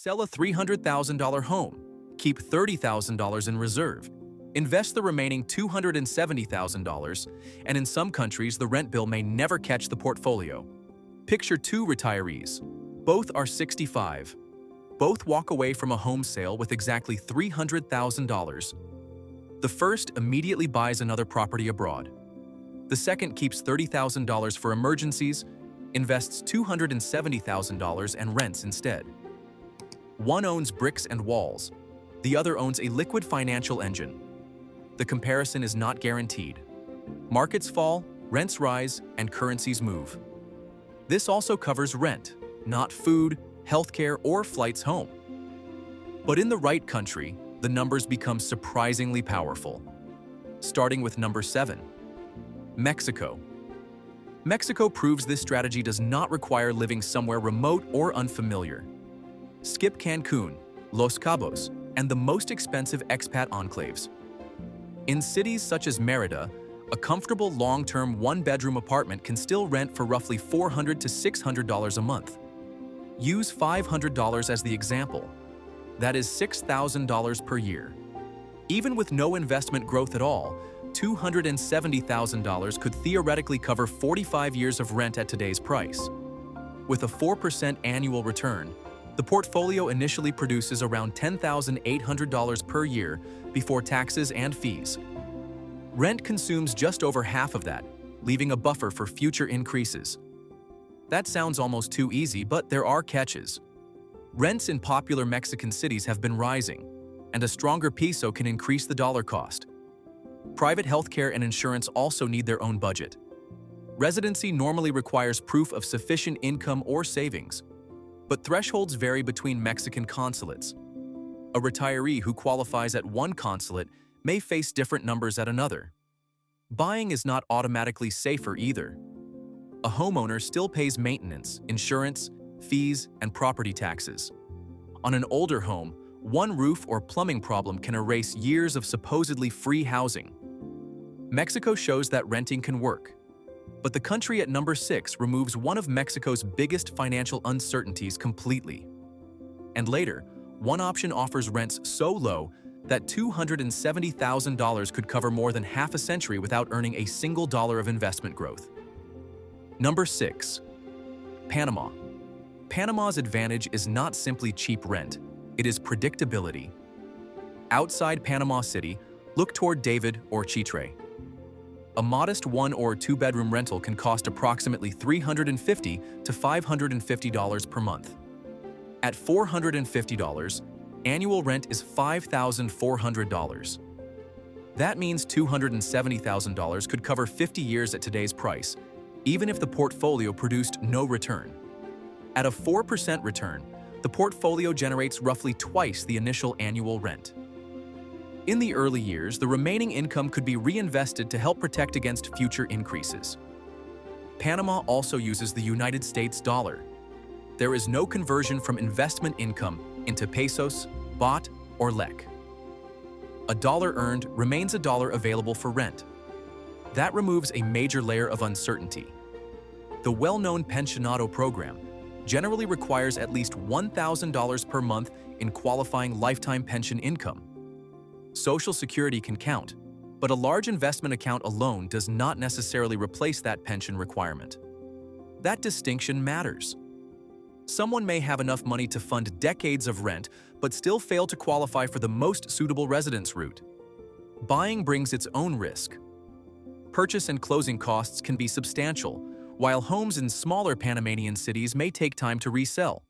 Sell a $300,000 home. Keep $30,000 in reserve. Invest the remaining $270,000, and in some countries, the rent bill may never catch the portfolio. Picture two retirees. Both are 65. Both walk away from a home sale with exactly $300,000. The first immediately buys another property abroad. The second keeps $30,000 for emergencies, invests $270,000 and rents instead. One owns bricks and walls. The other owns a liquid financial engine. The comparison is not guaranteed. Markets fall, rents rise, and currencies move. This also covers rent, not food, healthcare, or flights home. But in the right country, the numbers become surprisingly powerful. Starting with number 7, Mexico. Mexico proves this strategy does not require living somewhere remote or unfamiliar. Skip Cancun, Los Cabos, and the most expensive expat enclaves. In cities such as Mérida, a comfortable long-term one-bedroom apartment can still rent for roughly $400 to $600 a month. Use $500 as the example. That is $6,000 per year. Even with no investment growth at all, $270,000 could theoretically cover 45 years of rent at today's price. With a 4% annual return, the portfolio initially produces around $10,800 per year before taxes and fees. Rent consumes just over half of that, leaving a buffer for future increases. That sounds almost too easy, but there are catches. Rents in popular Mexican cities have been rising, and a stronger peso can increase the dollar cost. Private healthcare and insurance also need their own budget. Residency normally requires proof of sufficient income or savings, but thresholds vary between Mexican consulates. A retiree who qualifies at one consulate may face different numbers at another. Buying is not automatically safer either. A homeowner still pays maintenance, insurance, fees, and property taxes. On an older home, one roof or plumbing problem can erase years of supposedly free housing. Mexico shows that renting can work. But the country at number 6 removes one of Mexico's biggest financial uncertainties completely. And later, one option offers rents so low that $270,000 could cover more than half a century without earning a single dollar of investment growth. Number 6. Panama. Panama's advantage is not simply cheap rent, it is predictability. Outside Panama City, look toward David or Chitre. A modest 1 or 2 bedroom rental can cost approximately $350 to $550 per month. At $450, annual rent is $5,400. That means $270,000 could cover 50 years at today's price, even if the portfolio produced no return. At a 4% return, the portfolio generates roughly twice the initial annual rent. In the early years, the remaining income could be reinvested to help protect against future increases. Panama also uses the United States dollar. There is no conversion from investment income into pesos, baht, or lek. A dollar earned remains a dollar available for rent. That removes a major layer of uncertainty. The well-known pensionado program generally requires at least $1,000 per month in qualifying lifetime pension income. Social Security can count, but a large investment account alone does not necessarily replace that pension requirement. That distinction matters. Someone may have enough money to fund decades of rent, but still fail to qualify for the most suitable residence route. Buying brings its own risk. Purchase and closing costs can be substantial, while homes in smaller Panamanian cities may take time to resell.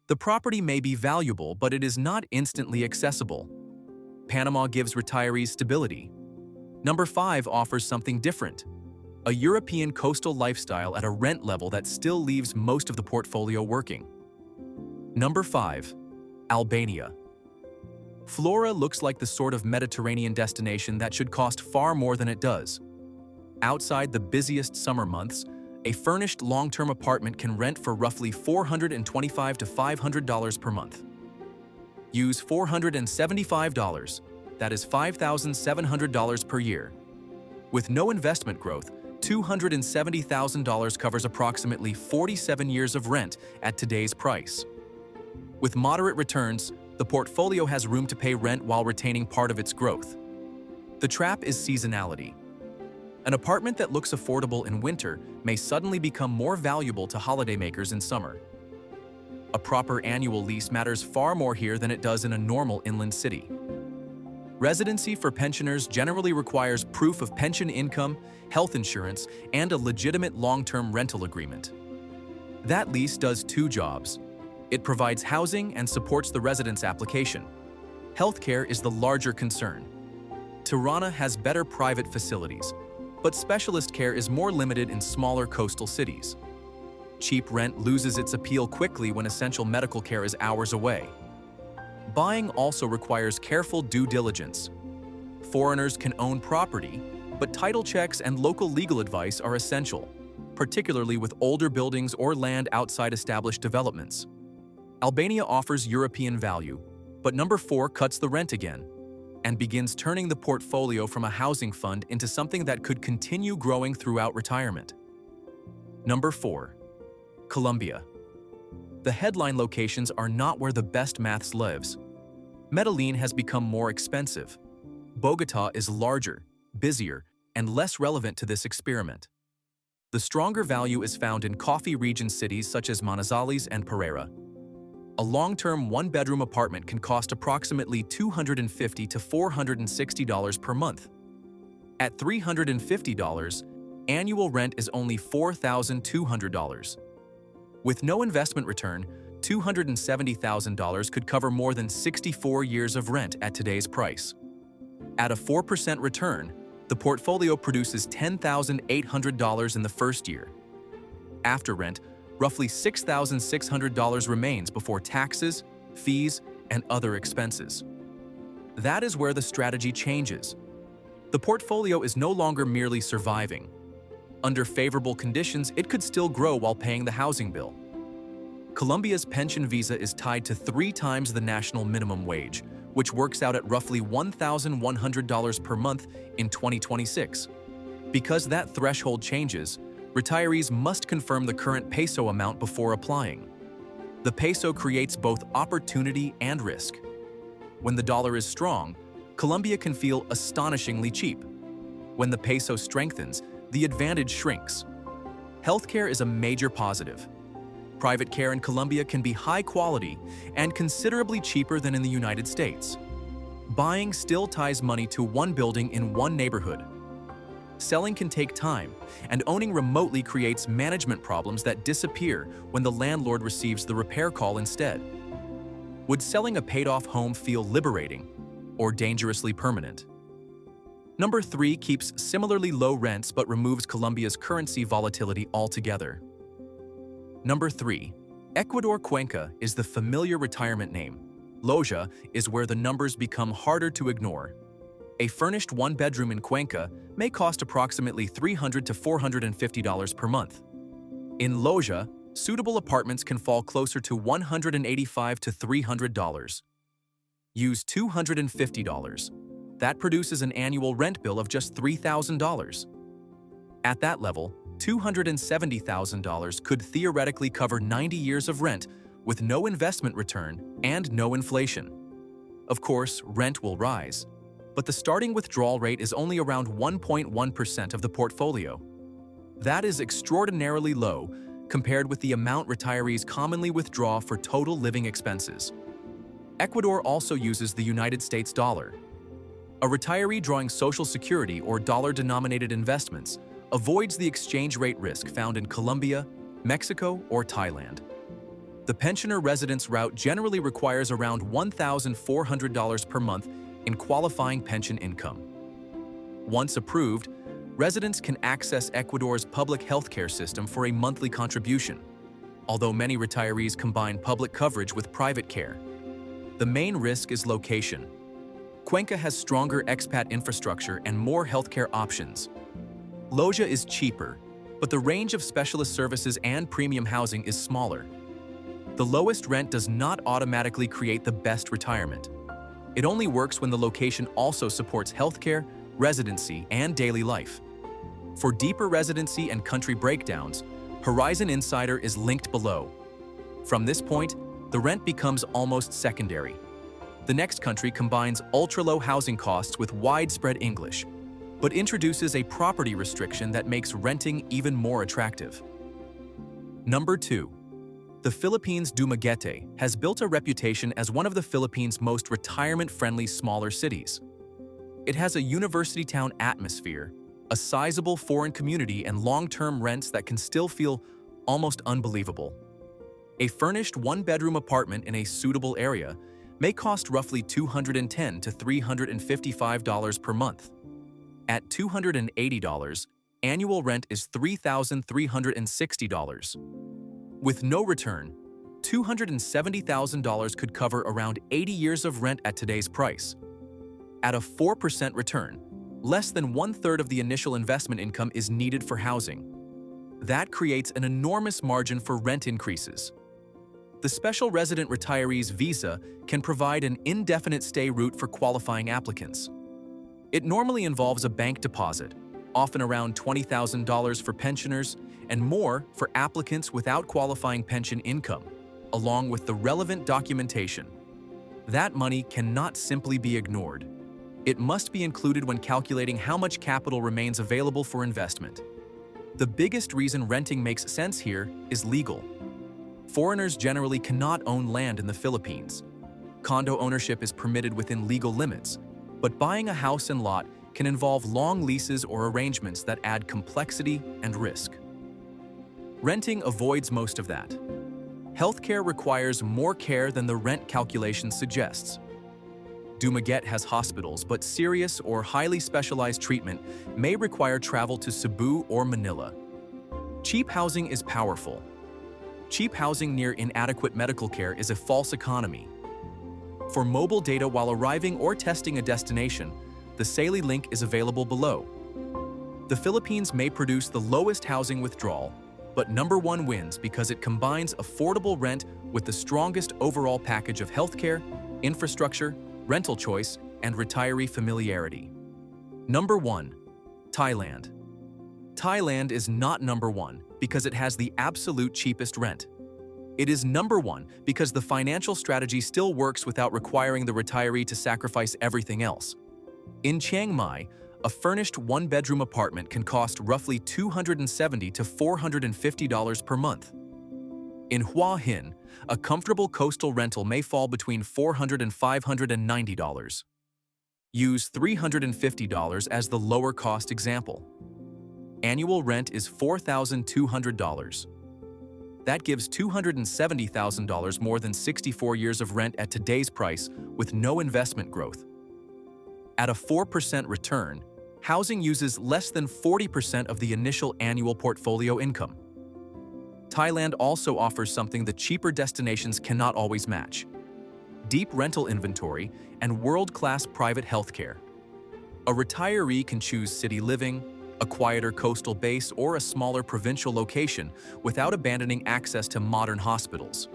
The property may be valuable, but it is not instantly accessible. Panama gives retirees stability. Number 5 offers something different: a European coastal lifestyle at a rent level that still leaves most of the portfolio working. Number 5. Albania. Flora looks like the sort of Mediterranean destination that should cost far more than it does. Outside the busiest summer months, a furnished long-term apartment can rent for roughly $425 to $500 per month. Use $475, that is $5,700 per year. With no investment growth, $270,000 covers approximately 47 years of rent at today's price. With moderate returns, the portfolio has room to pay rent while retaining part of its growth. The trap is seasonality. An apartment that looks affordable in winter may suddenly become more valuable to holidaymakers in summer. A proper annual lease matters far more here than it does in a normal inland city. Residency for pensioners generally requires proof of pension income, health insurance, and a legitimate long-term rental agreement. That lease does two jobs. It provides housing and supports the residence application. Healthcare is the larger concern. Tirana has better private facilities, but specialist care is more limited in smaller coastal cities. Cheap rent loses its appeal quickly when essential medical care is hours away. Buying also requires careful due diligence. Foreigners can own property, but title checks and local legal advice are essential, particularly with older buildings or land outside established developments. Albania offers European value, but number 4 cuts the rent again and begins turning the portfolio from a housing fund into something that could continue growing throughout retirement. Number 4. Colombia. The headline locations are not where the best maths lives. Medellin has become more expensive. Bogotá is larger, busier, and less relevant to this experiment. The stronger value is found in coffee region cities such as Manizales and Pereira. A long-term one-bedroom apartment can cost approximately $250 to $460 per month. At $350, annual rent is only $4,200. With no investment return, $270,000 could cover more than 64 years of rent at today's price. At a 4% return, the portfolio produces $10,800 in the first year. After rent, roughly $6,600 remains before taxes, fees, and other expenses. That is where the strategy changes. The portfolio is no longer merely surviving. Under favorable conditions, it could still grow while paying the housing bill. Colombia's pension visa is tied to 3 times the national minimum wage, which works out at roughly $1,100 per month in 2026. Because that threshold changes, retirees must confirm the current peso amount before applying. The peso creates both opportunity and risk. When the dollar is strong, Colombia can feel astonishingly cheap. When the peso strengthens, the advantage shrinks. Healthcare is a major positive. Private care in Colombia can be high quality and considerably cheaper than in the United States. Buying still ties money to one building in one neighborhood. Selling can take time, and owning remotely creates management problems that disappear when the landlord receives the repair call instead. Would selling a paid-off home feel liberating or dangerously permanent? Number 3 keeps similarly low rents but removes Colombia's currency volatility altogether. Number 3. Ecuador. Cuenca is the familiar retirement name. Loja is where the numbers become harder to ignore. A furnished one-bedroom in Cuenca may cost approximately $300 to $450 per month. In Loja, suitable apartments can fall closer to $185 to $300. Use $250. That produces an annual rent bill of just $3,000. At that level, $270,000 could theoretically cover 90 years of rent with no investment return and no inflation. Of course, rent will rise, but the starting withdrawal rate is only around 1.1% of the portfolio. That is extraordinarily low compared with the amount retirees commonly withdraw for total living expenses. Ecuador also uses the United States dollar. A retiree drawing Social Security or dollar-denominated investments avoids the exchange rate risk found in Colombia, Mexico, or Thailand. The pensioner residence route generally requires around $1,400 per month in qualifying pension income. Once approved, residents can access Ecuador's public healthcare system for a monthly contribution, although many retirees combine public coverage with private care. The main risk is location. Cuenca has stronger expat infrastructure and more healthcare options. Loja is cheaper, but the range of specialist services and premium housing is smaller. The lowest rent does not automatically create the best retirement. It only works when the location also supports healthcare, residency, and daily life. For deeper residency and country breakdowns, Horizon Insider is linked below. From this point, the rent becomes almost secondary. The next country combines ultra-low housing costs with widespread English, but introduces a property restriction that makes renting even more attractive. Number 2. The Philippines' Dumaguete has built a reputation as one of the Philippines' most retirement-friendly smaller cities. It has a university town atmosphere, a sizable foreign community, and long-term rents that can still feel almost unbelievable. A furnished one-bedroom apartment in a suitable area may cost roughly $210 to $355 per month. At $280, annual rent is $3,360. With no return, $270,000 could cover around 80 years of rent at today's price. At a 4% return, less than one-third of the initial investment income is needed for housing. That creates an enormous margin for rent increases. The Special Resident Retirees Visa can provide an indefinite stay route for qualifying applicants. It normally involves a bank deposit, often around $20,000 for pensioners and more for applicants without qualifying pension income, along with the relevant documentation. That money cannot simply be ignored. It must be included when calculating how much capital remains available for investment. The biggest reason renting makes sense here is legal. Foreigners generally cannot own land in the Philippines. Condo ownership is permitted within legal limits, but buying a house and lot can involve long leases or arrangements that add complexity and risk. Renting avoids most of that. Healthcare requires more care than the rent calculation suggests. Dumaguete has hospitals, but serious or highly specialized treatment may require travel to Cebu or Manila. Cheap housing is powerful. Cheap housing near inadequate medical care is a false economy. For mobile data while arriving or testing a destination, the SAILI link is available below. The Philippines may produce the lowest housing withdrawal, but number 1 wins because it combines affordable rent with the strongest overall package of healthcare, infrastructure, rental choice, and retiree familiarity. Number 1. Thailand. Thailand is not number 1 because it has the absolute cheapest rent. It is number 1 because the financial strategy still works without requiring the retiree to sacrifice everything else. In Chiang Mai, a furnished one-bedroom apartment can cost roughly $270 to $450 per month. In Hua Hin, a comfortable coastal rental may fall between $400 and $590. Use $350 as the lower-cost example. Annual rent is $4,200. That gives $270,000 more than 64 years of rent at today's price with no investment growth. At a 4% return, housing uses less than 40% of the initial annual portfolio income. Thailand also offers something the cheaper destinations cannot always match: deep rental inventory and world-class private healthcare. A retiree can choose city living, a quieter coastal base, or a smaller provincial location without abandoning access to modern hospitals.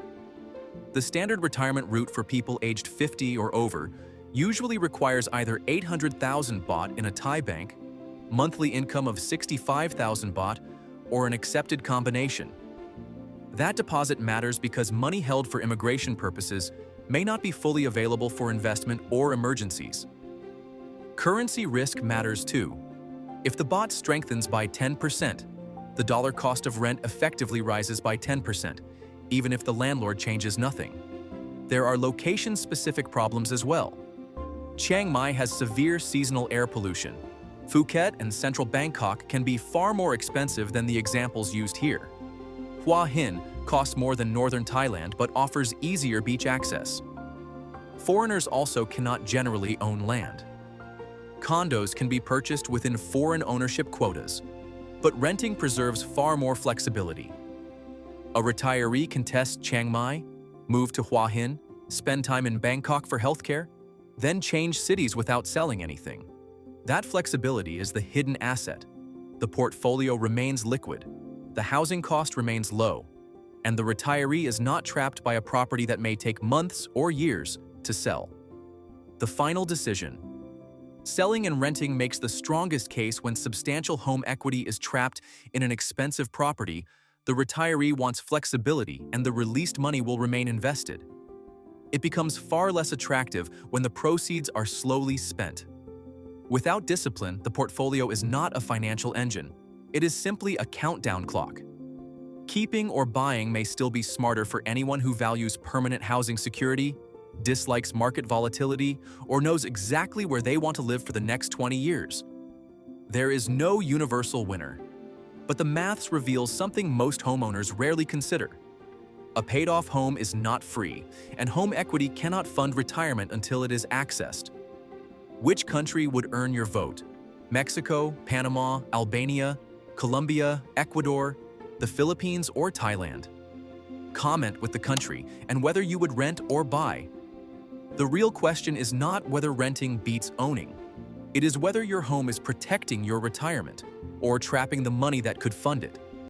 The standard retirement route for people aged 50 or over usually requires either 800,000 baht in a Thai bank, monthly income of 65,000 baht, or an accepted combination. That deposit matters because money held for immigration purposes may not be fully available for investment or emergencies. Currency risk matters too. If the baht strengthens by 10%, the dollar cost of rent effectively rises by 10%, even if the landlord changes nothing. There are location-specific problems as well. Chiang Mai has severe seasonal air pollution. Phuket and central Bangkok can be far more expensive than the examples used here. Hua Hin costs more than northern Thailand but offers easier beach access. Foreigners also cannot generally own land. Condos can be purchased within foreign ownership quotas, but renting preserves far more flexibility. A retiree can test Chiang Mai, move to Hua Hin, spend time in Bangkok for healthcare, then change cities without selling anything. That flexibility is the hidden asset. The portfolio remains liquid, the housing cost remains low, and the retiree is not trapped by a property that may take months or years to sell. The final decision. Selling and renting makes the strongest case when substantial home equity is trapped in an expensive property, The retiree wants flexibility, and the released money will remain invested. It becomes far less attractive when the proceeds are slowly spent. Without discipline, the portfolio is not a financial engine. It is simply a countdown clock. Keeping or buying may still be smarter for anyone who values permanent housing security, dislikes market volatility, or knows exactly where they want to live for the next 20 years. There is no universal winner, but the maths reveals something most homeowners rarely consider. A paid-off home is not free, and home equity cannot fund retirement until it is accessed. Which country would earn your vote? Mexico, Panama, Albania, Colombia, Ecuador, the Philippines, or Thailand? Comment with the country and whether you would rent or buy. The real question is not whether renting beats owning. It is whether your home is protecting your retirement or trapping the money that could fund it.